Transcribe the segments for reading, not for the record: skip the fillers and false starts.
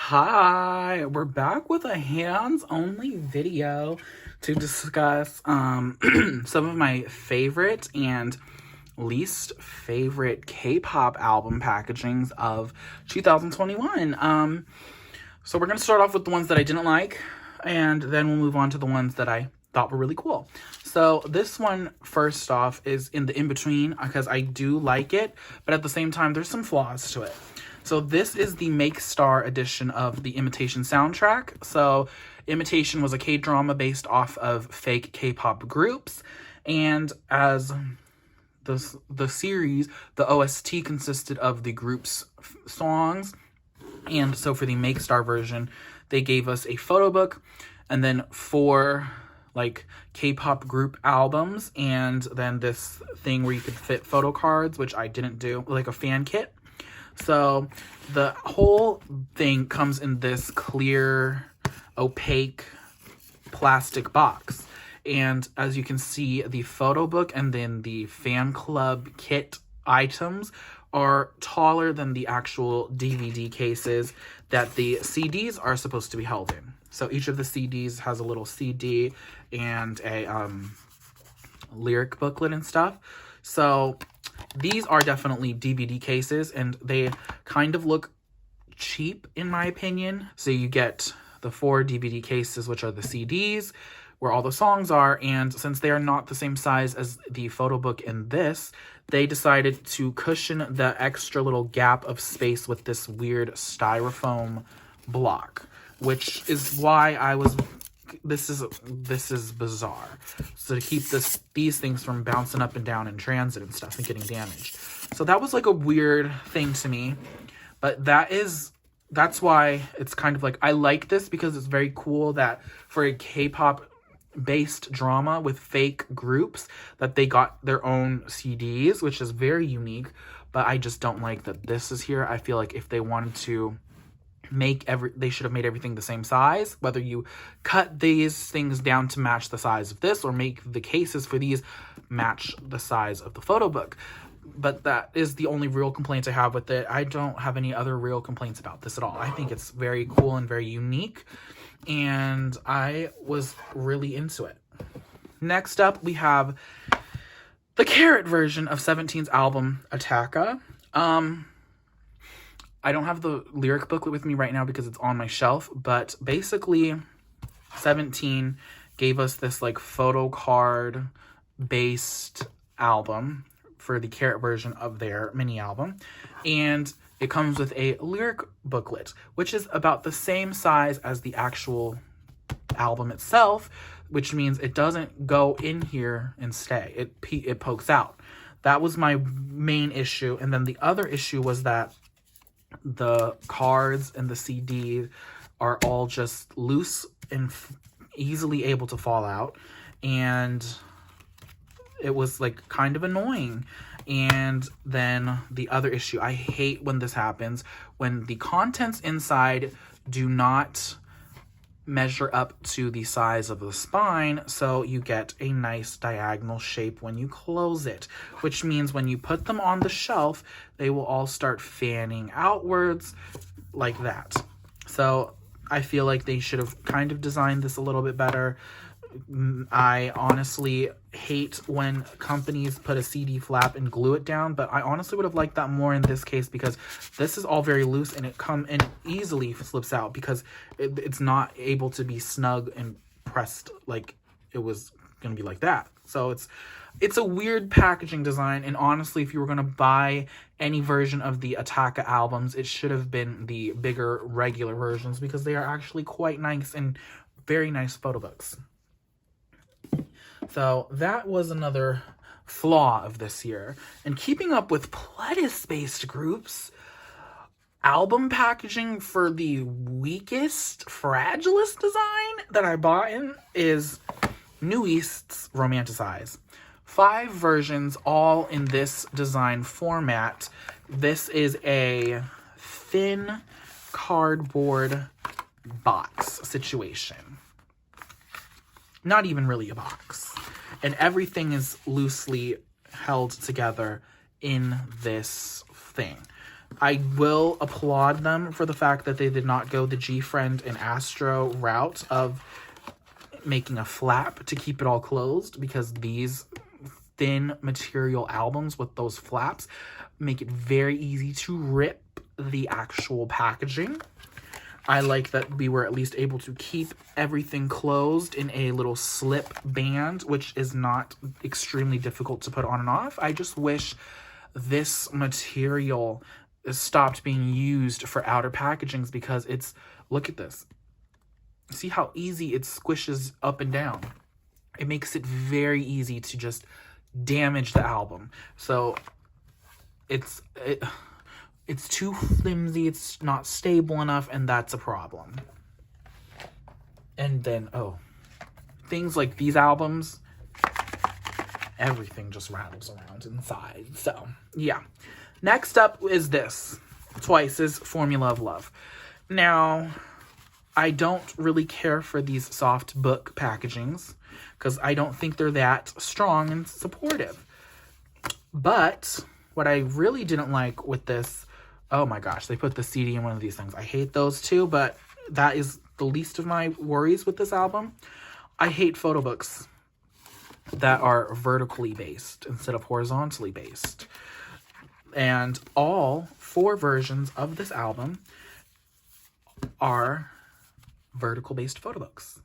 Hi, we're back with a hands-only video to discuss some of my favorite and least favorite K-pop album packagings of 2021. So we're going to start off with the ones that I didn't like, and then we'll move on to the ones that I thought were really cool. So this one, first off, is in the in-between because I do like it, but at the same time, there's some flaws to it. So this is the Make Star edition of the Imitation soundtrack. So Imitation was a K-drama based off of fake K-pop groups, and as the series, the OST consisted of the group's songs. And so for the Make Star version, they gave us a photo book and then 4 like K-pop group albums, and then this thing where you could fit photo cards, which I didn't do, like a fan kit. So the whole thing comes in this clear, opaque plastic box. And as you can see, the photo book and then the fan club kit items are taller than the actual DVD cases that the CDs are supposed to be held in. So each of the CDs has a little CD and a lyric booklet and stuff. So these are definitely DVD cases, and they kind of look cheap in my opinion. So you get the 4 DVD cases, which are the CDs, where all the songs are, and since they are not the same size as the photo book in this, they decided to cushion the extra little gap of space with this weird styrofoam block, which is why I was... This is bizarre. So to keep these things from bouncing up and down in transit and stuff and getting damaged. So that was like a weird thing to me. But that's why it's kind of like, I like this because it's very cool that for a K-pop based drama with fake groups that they got their own CDs, which is very unique. But I just don't like that this is here. I feel like if they wanted to they should have made everything the same size, whether you cut these things down to match the size of this or make the cases for these match the size of the photo book. But that is the only real complaint I have with it. I don't have any other real complaints about this at all. I think it's very cool and very unique, and I was really into it. Next up, we have the Carrot version of 17's album Attacca. I don't have the lyric booklet with me right now because it's on my shelf, but basically 17 gave us this like photo card based album for the Carrot version of their mini album, and it comes with a lyric booklet, which is about the same size as the actual album itself, which means it doesn't go in here and stay. It pokes out. That was my main issue, and then the other issue was that the cards and the CD are all just loose and easily able to fall out, and it was like kind of annoying. And then the other issue, I hate when this happens, when the contents inside do not measure up to the size of the spine, so you get a nice diagonal shape when you close it, which means when you put them on the shelf, they will all start fanning outwards like that. So I feel like they should have kind of designed this a little bit better. I honestly hate when companies put a CD flap and glue it down, but I honestly would have liked that more in this case because this is all very loose and it easily slips out because it's not able to be snug and pressed like it was going to be like that. So it's a weird packaging design, and honestly, if you were going to buy any version of the Attacca albums, it should have been the bigger regular versions because they are actually quite nice and very nice photo books. So that was another flaw of this year. And keeping up with Pledis-based groups, album packaging for the weakest, fragilest design that I bought in is New East's Romanticize. 5 versions, all in this design format. This is a thin cardboard box situation. Not even really a box. And everything is loosely held together in this thing. I will applaud them for the fact that they did not go the G-Friend and Astro route of making a flap to keep it all closed, because these thin material albums with those flaps make it very easy to rip the actual packaging. I like that we were at least able to keep everything closed in a little slip band, which is not extremely difficult to put on and off. I just wish this material stopped being used for outer packagings, because it's, look at this. See how easy it squishes up and down? It makes it very easy to just damage the album. So it's too flimsy, it's not stable enough, and that's a problem. And then, things like these albums, everything just rattles around inside. So, yeah. Next up is this, Twice's Formula of Love. Now, I don't really care for these soft book packagings, because I don't think they're that strong and supportive. But what I really didn't like with this, oh my gosh, they put the CD in one of these things. I hate those too, but that is the least of my worries with this album. I hate photo books that are vertically based instead of horizontally based. And all 4 versions of this album are vertical based photo books.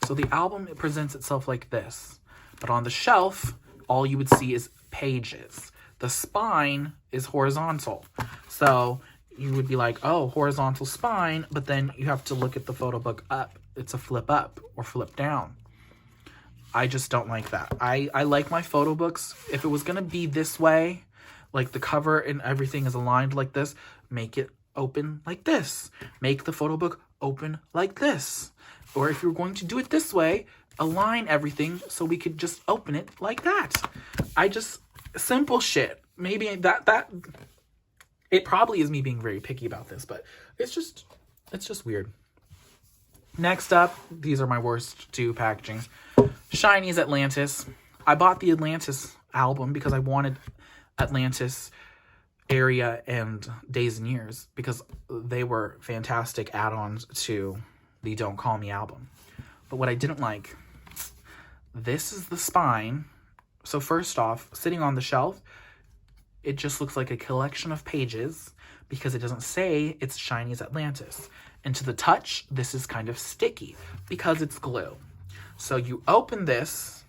So the album, it presents itself like this, but on the shelf, all you would see is pages. The spine is horizontal. So you would be like, oh, horizontal spine, but then you have to look at the photo book up. It's a flip up or flip down. I just don't like that. I like my photo books. If it was going to be this way, like the cover and everything is aligned like this, make it open like this. Make the photo book open like this. Or if you're going to do it this way, align everything so we could just open it like that. Simple shit. Maybe that it probably is me being very picky about this, but it's just weird. Next up, these are my worst 2 packagings. Shiny's Atlantis. I bought the Atlantis album because I wanted Atlantis Area and Days and Years, because they were fantastic add-ons to the Don't Call Me album. But what I didn't like, this is the spine. So first off, sitting on the shelf, it just looks like a collection of pages, because it doesn't say it's Shiny's Atlantis. And to the touch, this is kind of sticky because it's glue. So you open this,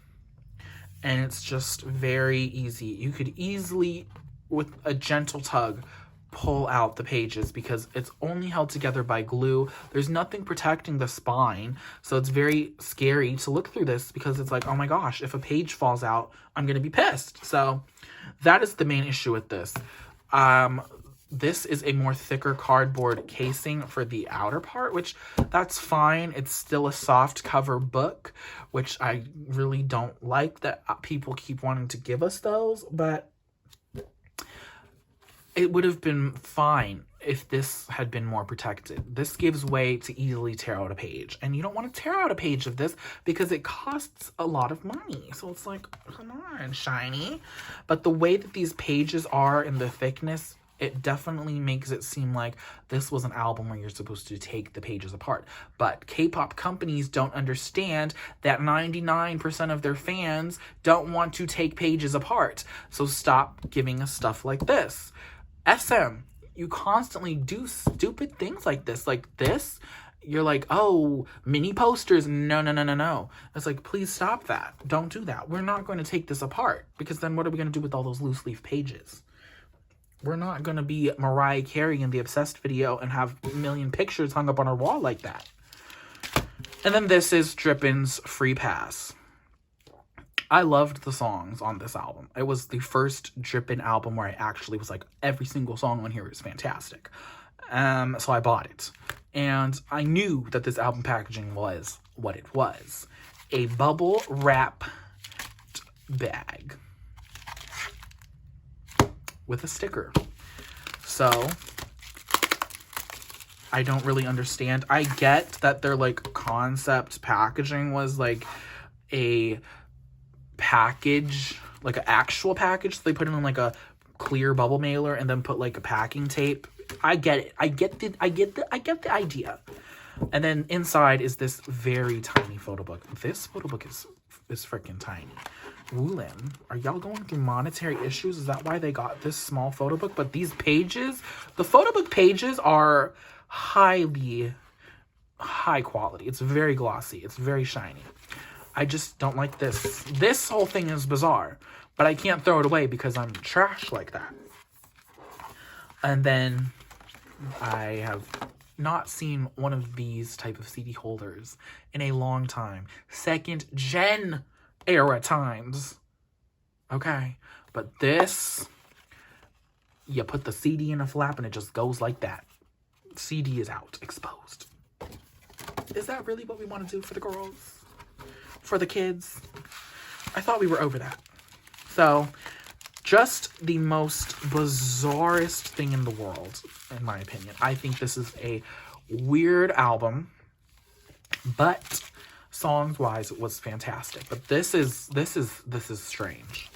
and it's just very easy. You could easily, with a gentle tug, pull out the pages, because it's only held together by glue. There's nothing protecting the spine, so it's very scary to look through this, because it's like, oh my gosh, if a page falls out, I'm gonna be pissed. So that is the main issue with this. This is a more thicker cardboard casing for the outer part, which that's fine. It's still a soft cover book, which I really don't like that people keep wanting to give us those, but it would have been fine if this had been more protected. This gives way to easily tear out a page, and you don't want to tear out a page of this because it costs a lot of money. So it's like, come on, Shiny. But the way that these pages are in the thickness, it definitely makes it seem like this was an album where you're supposed to take the pages apart. But K-pop companies don't understand that 99% of their fans don't want to take pages apart. So stop giving us stuff like this. SM, you constantly do stupid things like this. Like this, you're like, oh, mini posters. No. It's like, please stop that. Don't do that. We're not going to take this apart, because then what are we going to do with all those loose leaf pages? We're not going to be Mariah Carey in the Obsessed video and have a million pictures hung up on our wall like that. And then this is Drippin's Free Pass. I loved the songs on this album. It was the first Drippin album where I actually was like, every single song on here is fantastic. So I bought it. And I knew that this album packaging was what it was. A bubble wrap bag with a sticker. So I don't really understand. I get that their like concept packaging was like a package, like an actual package. So they put it in like a clear bubble mailer and then put like a packing tape. I get it. I get the idea. And then inside is this very tiny photo book. This photo book is freaking tiny. Woolen, are y'all going through monetary issues? Is that why they got this small photo book? But these pages, the photo book pages are high quality. It's very glossy. It's very shiny. I just don't like this. This whole thing is bizarre, but I can't throw it away because I'm trash like that. And then I have not seen one of these type of CD holders in a long time. 2nd gen era times. Okay. But this, you put the CD in a flap and it just goes like that. CD is out, exposed. Is that really what we want to do for the girls? For the kids? I thought we were over that. So, just the most bizarrest thing in the world, in my opinion. I think this is a weird album, but songs-wise, it was fantastic. But this is strange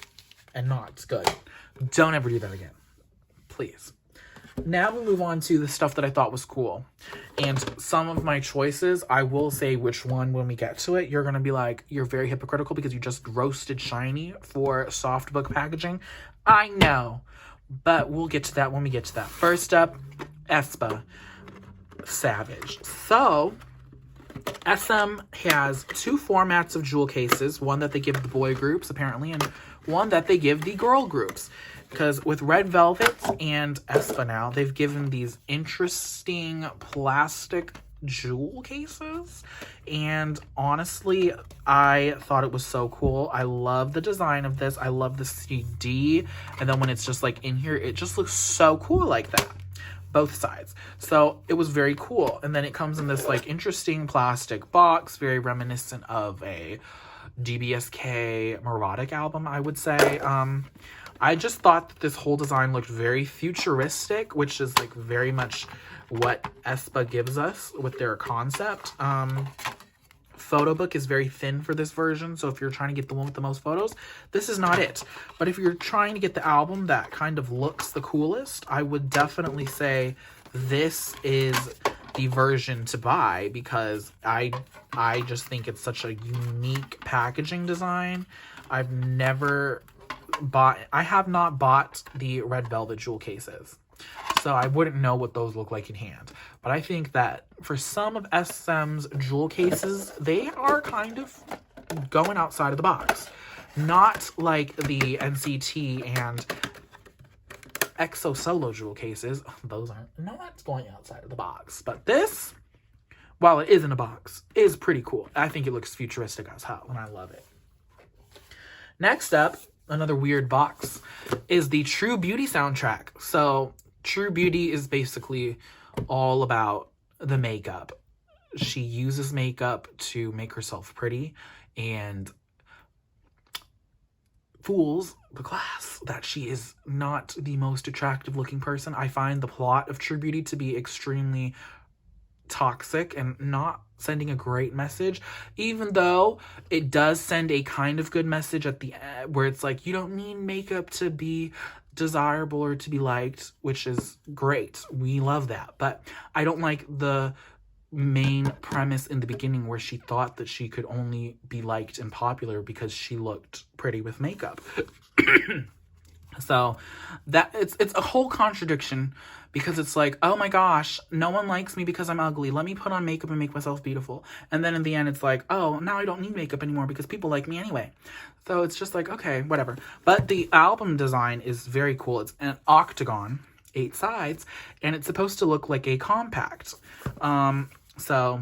and not good. Don't ever do that again, please. Now we move on to the stuff that I thought was cool. And some of my choices, I will say which one when we get to it. You're going to be like, you're very hypocritical because you just roasted shiny for soft book packaging. I know, but we'll get to that when we get to that. First up, espa. Savage. So, SM has 2 formats of jewel cases. One that they give the boy groups, apparently, and one that they give the girl groups. Because with Red Velvet and espa now, they've given these interesting plastic jewel cases. And honestly, I thought it was so cool. I love the design of this. I love the CD. And then when it's just like in here, it just looks so cool like that. Both sides. So it was very cool. And then it comes in this like interesting plastic box, very reminiscent of a DBSK melodic album, I would say. I just thought that this whole design looked very futuristic, which is like very much what espa gives us with their concept. Photo book is very thin for this version, so if you're trying to get the one with the most photos, this is not it. But if you're trying to get the album that kind of looks the coolest, I would definitely say this is the version to buy, because I just think it's such a unique packaging design. I have not bought the Red Velvet jewel cases, so I wouldn't know what those look like in hand. But I think that for some of SM's jewel cases, they are kind of going outside of the box. Not like the NCT and EXO solo jewel cases. Those aren't not going outside of the box. But this, while it is in a box, is pretty cool. I think it looks futuristic as hell, and I love it. Next up, another weird box, is the True Beauty soundtrack. So True Beauty is basically all about the makeup. She uses makeup to make herself pretty and fools the class that she is not the most attractive looking person. I find the plot of True Beauty to be extremely toxic and not sending a great message, even though it does send a kind of good message at the end, where it's like, you don't need makeup to be desirable or to be liked, which is great. We love that. But I don't like the main premise in the beginning where she thought that she could only be liked and popular because she looked pretty with makeup. So that it's a whole contradiction, because it's like, oh my gosh, no one likes me because I'm ugly. Let me put on makeup and make myself beautiful. And then in the end, it's like, oh, now I don't need makeup anymore because people like me anyway. So it's just like, okay, whatever. But the album design is very cool. It's an octagon, 8 sides, and it's supposed to look like a compact. So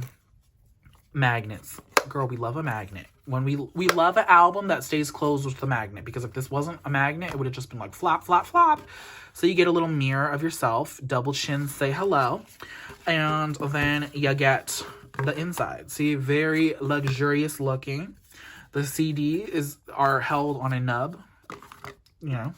magnets. Girl, we love a magnet. When we love an album that stays closed with the magnet, because if this wasn't a magnet, it would have just been like flap, flap, flap. So you get a little mirror of yourself, double chin, say hello, and then you get the inside. See, very luxurious looking. The CDs are held on a nub. You know,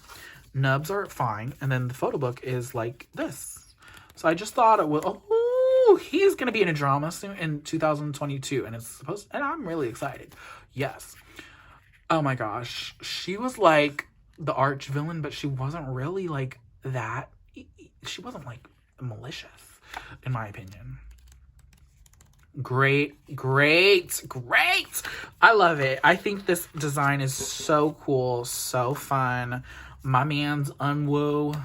nubs are fine, and then the photo book is like this. So I just thought it was, oh, he's gonna be in a drama soon in 2022, and it's supposed, and I'm really excited. Yes. Oh my gosh, she was like the arch villain, but she wasn't really like that. She wasn't like malicious, in my opinion. Great. I love it. I think this design is so cool, so fun. My man's Unwoo,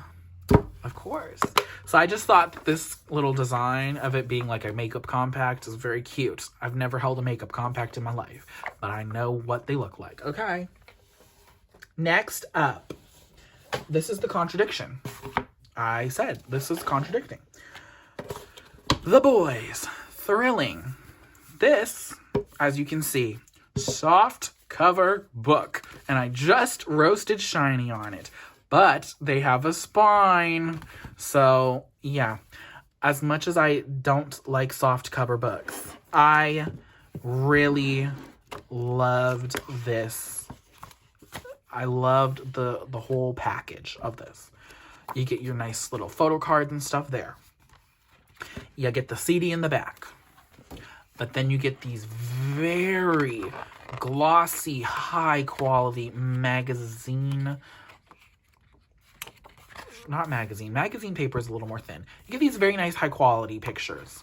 of course. So I just thought that this little design of it being like a makeup compact is very cute. I've never held a makeup compact in my life, but I know what they look like. Okay. Next up, this is the contradiction. I said this is contradicting. The Boys Thrilling. This, as you can see, soft cover book. And I just roasted shiny on it. But they have a spine. So, yeah. As much as I don't like soft cover books, I really loved this. I loved the whole package of this. You get your nice little photo cards and stuff there. You get the CD in the back. But then you get these very glossy, high-quality magazine paper is a little more thin. You get these very nice, high-quality pictures,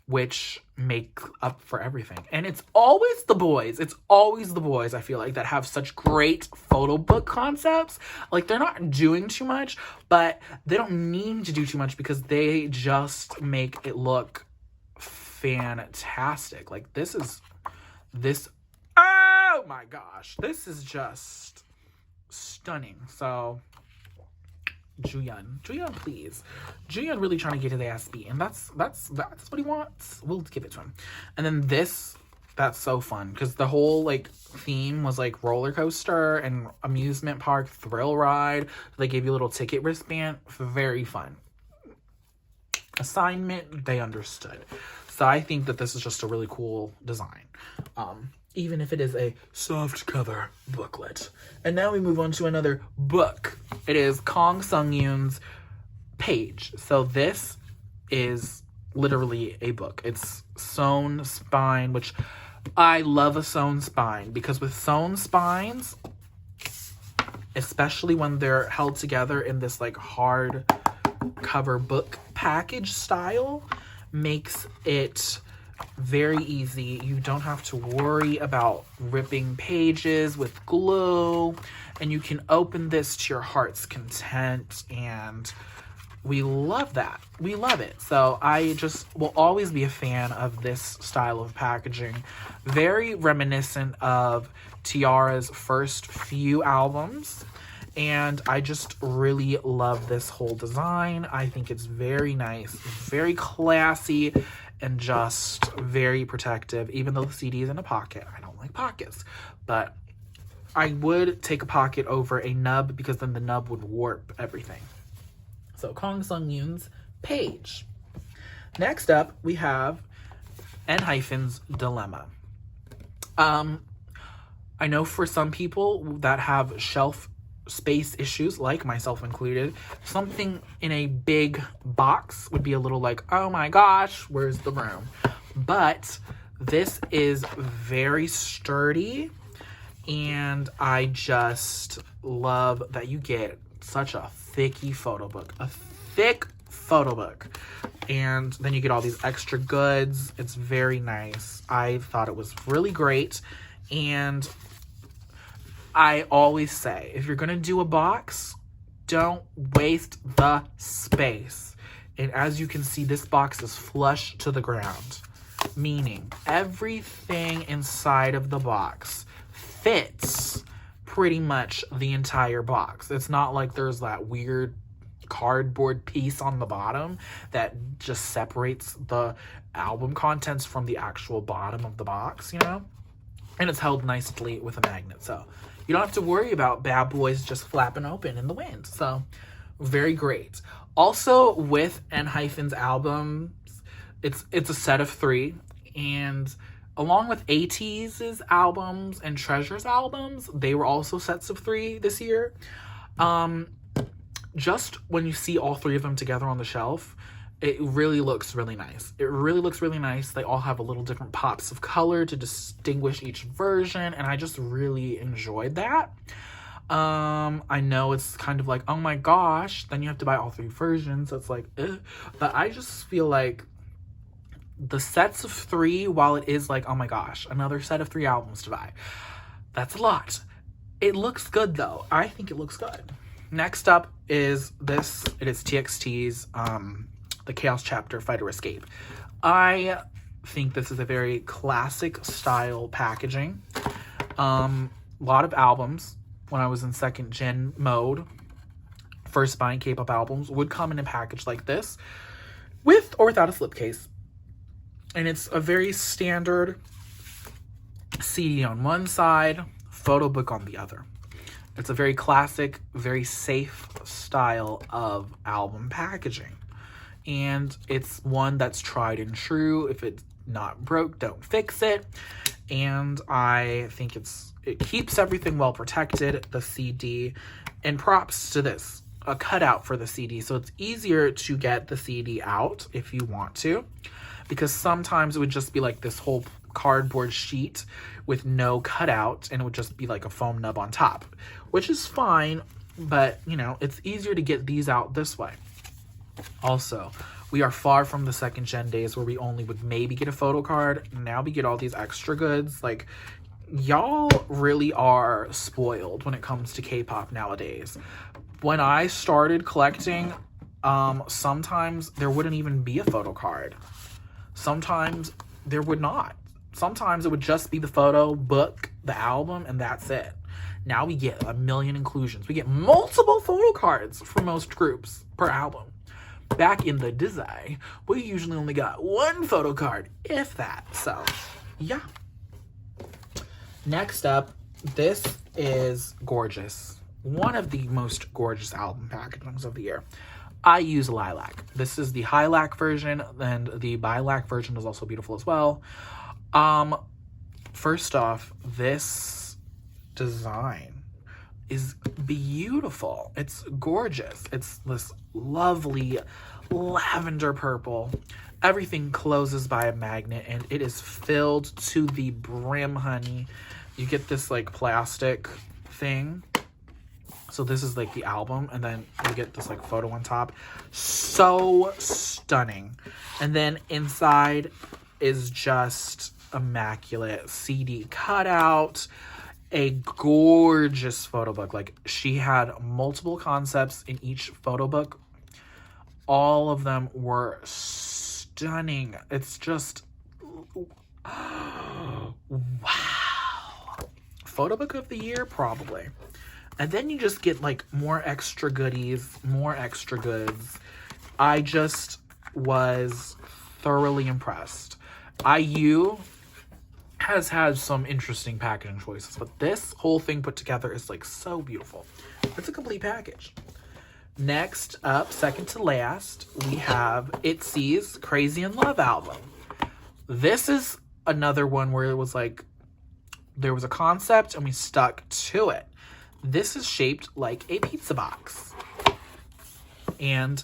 which make up for everything. And it's always the boys. It's always the boys, I feel like, that have such great photo book concepts. Like, they're not doing too much, but they don't need to do too much because they just make it look fantastic. Like, oh my gosh, this is just stunning. So Juyeon, please. Juyeon really trying to get his ass beat, and that's what he wants. We'll give it to him. And then that's so fun because the whole like theme was like roller coaster and amusement park thrill ride. They gave you a little ticket wristband. Very fun. Assignment, they understood. So I think that this is just a really cool design. Even if it is a soft cover booklet. And now we move on to another book. It is Kang Sung-yoon's Page. So this is literally a book. It's sewn spine, which I love a sewn spine. Because with sewn spines, especially when they're held together in this like hard cover book package style, makes it very easy. You don't have to worry about ripping pages with glue, and you can open this to your heart's content, and we love that. We love it. So I just will always be a fan of this style of packaging. Very reminiscent of Tiara's first few albums. And I just really love this whole design. I think it's very nice, very classy, and just very protective. Even though the CD is in a pocket. I don't like pockets. But I would take a pocket over a nub because then the nub would warp everything. So Kang Sung-yoon's Page. Next up, we have hyphens Dilemma. I know for some people that have shelf space issues, like myself included, something in a big box would be a little like, oh my gosh, where's the room? But this is very sturdy, and I just love that you get such a thick photo book, and then you get all these extra goods. It's very nice. I thought it was really great, and I always say, if you're gonna do a box, don't waste the space. And as you can see, this box is flush to the ground, meaning everything inside of the box fits pretty much the entire box. It's not like there's that weird cardboard piece on the bottom that just separates the album contents from the actual bottom of the box, you know? And it's held nicely with a magnet, so you don't have to worry about bad boys just flapping open in the wind. So, very great. Also, with hyphens albums, it's a set of 3. And along with ITZY's albums and Treasure's albums, they were also sets of 3 this year. Just when you see all 3 of them together on the shelf, it really looks really nice. It really looks really nice. They all have a little different pops of color to distinguish each version, and I just really enjoyed that. I know it's kind of like, oh my gosh, then you have to buy all 3 versions. So it's like, ugh. But I just feel like the sets of 3, while it is like, oh my gosh, another set of 3 albums to buy, that's a lot. It looks good though. I think it looks good. Next up is this. It is TXT's The Chaos Chapter Fight or Escape. I think this is a very classic style packaging. A lot of albums when I was in 2nd gen mode, first buying K-pop albums, would come in a package like this, with or without a slipcase. And it's a very standard CD on one side, photo book on the other. It's a very classic, very safe style of album packaging. And it's one that's tried and true. If it's not broke, don't fix it. And I think it keeps everything well protected, the CD. And props to this, a cutout for the CD. So it's easier to get the CD out if you want to. Because sometimes it would just be like this whole cardboard sheet with no cutout, and it would just be like a foam nub on top, which is fine, but you know, it's easier to get these out this way. Also, we are far from the 2nd gen days where we only would maybe get a photo card. Now we get all these extra goods. Like, y'all really are spoiled when it comes to K-pop nowadays. When I started collecting, sometimes there wouldn't even be a photo card. Sometimes there would not. Sometimes it would just be the photo, book, the album, and that's it. Now we get a million inclusions. We get multiple photo cards for most groups per album. Back in the ITZY, we usually only got 1 photo card, if that. So, yeah. Next up, this is gorgeous. One of the most gorgeous album packagings of the year. I use lilac. This is the Hylac version, and the Bilac version is also beautiful as well. First off, this design is beautiful. It's gorgeous. It's this lovely lavender purple. Everything closes by a magnet, and it is filled to the brim, honey. You get this like plastic thing. So this is like the album, and then you get this like photo on top. So stunning. And then inside is just immaculate CD cutout, a gorgeous photo book. Like, she had multiple concepts in each photo book. All of them were stunning. It's just wow. Photo book of the year, probably. And then you just get like more extra goodies, more extra goods. I just was thoroughly impressed. IU has had some interesting packaging choices, but this whole thing put together is like so beautiful. It's a complete package. Next up, second to last, we have ITZY's Crazy in Love album. This is another one where it was like, there was a concept and we stuck to it. This is shaped like a pizza box. And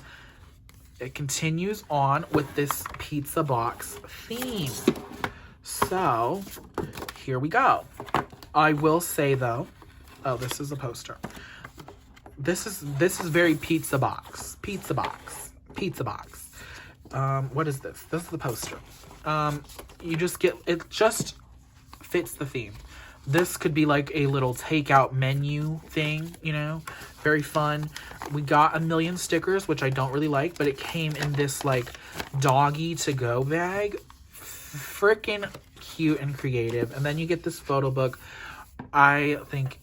it continues on with this pizza box theme. So, here we go. I will say though, oh, this is a poster. This is very pizza box. Pizza box. Pizza box. What is this? This is the poster. You just get, it just fits the theme. This could be like a little takeout menu thing, you know, very fun. We got a million stickers, which I don't really like, but it came in this like doggy to go bag. Freaking cute and creative. And then you get this photo book. I think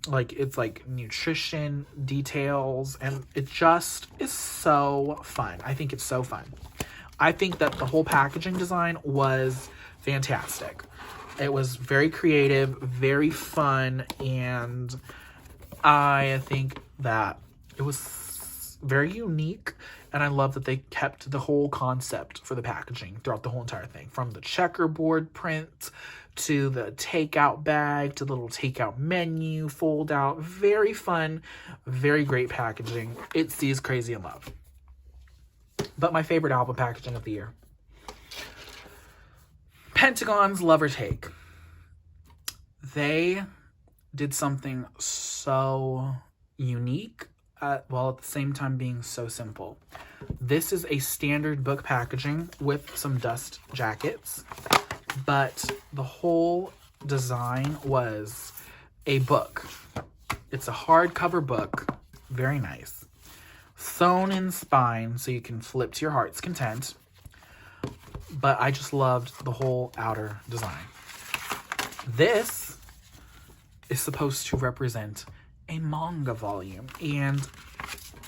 like it's like nutrition details, and it just is so fun. I think it's so fun. I think that the whole packaging design was fantastic. It was very creative, very fun, and I think that it was very unique, and I love that they kept the whole concept for the packaging throughout the whole entire thing. From the checkerboard print, to the takeout bag, to the little takeout menu, fold out. Very fun, very great packaging. ITZY's Crazy in Love. But my favorite album packaging of the year, Pentagon's Love or Take. They did something so unique while at the same time being so simple. This is a standard book packaging with some dust jackets, but the whole design was a book. It's a hardcover book, very nice. Sewn in spine so you can flip to your heart's content, but I just loved the whole outer design. This is supposed to represent a manga volume, and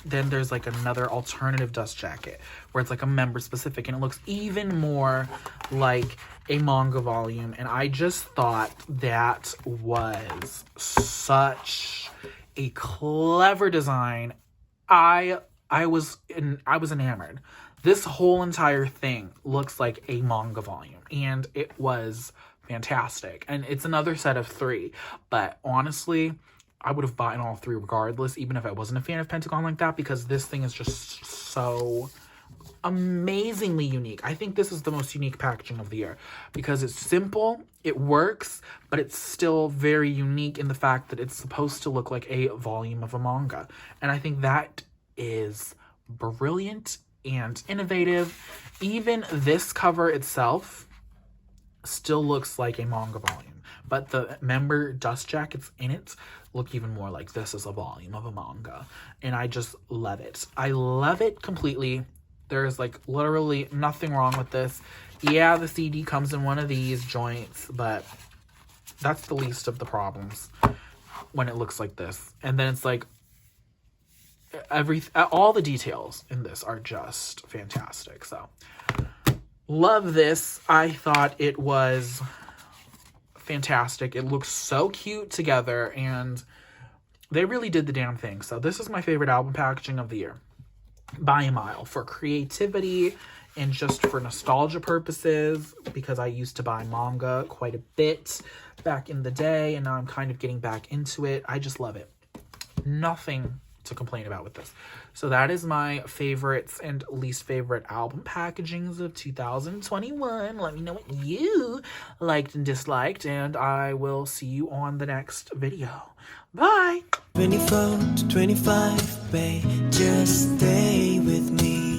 then there's like another alternative dust jacket where it's like a member specific, and it looks even more like a manga volume, and I just thought that was such a clever design. I was enamored. This whole entire thing looks like a manga volume, and it was fantastic. And it's another set of 3, but honestly, I would have bought all 3 regardless, even if I wasn't a fan of Pentagon like that, because this thing is just so amazingly unique. I think this is the most unique packaging of the year because it's simple, it works, but it's still very unique in the fact that it's supposed to look like a volume of a manga. And I think that is brilliant and innovative. Even this cover itself still looks like a manga volume, but the member dust jackets in it look even more like this is a volume of a manga, and I just love it. I love it completely. There's like literally nothing wrong with this. Yeah, the CD comes in one of these joints, but that's the least of the problems when it looks like this. And then it's like all the details in this are just fantastic. So love this. I thought it was fantastic. It looks so cute together, and they really did the damn thing. So this is my favorite album packaging of the year by a mile, for creativity and just for nostalgia purposes, because I used to buy manga quite a bit back in the day, and now I'm kind of getting back into it. I just love it. Nothing to complain about with this. So that is my favorites and least favorite album packagings of 2021. Let me know what you liked and disliked, and I will see you on the next video. Bye! 24 to 25, babe, just stay with me.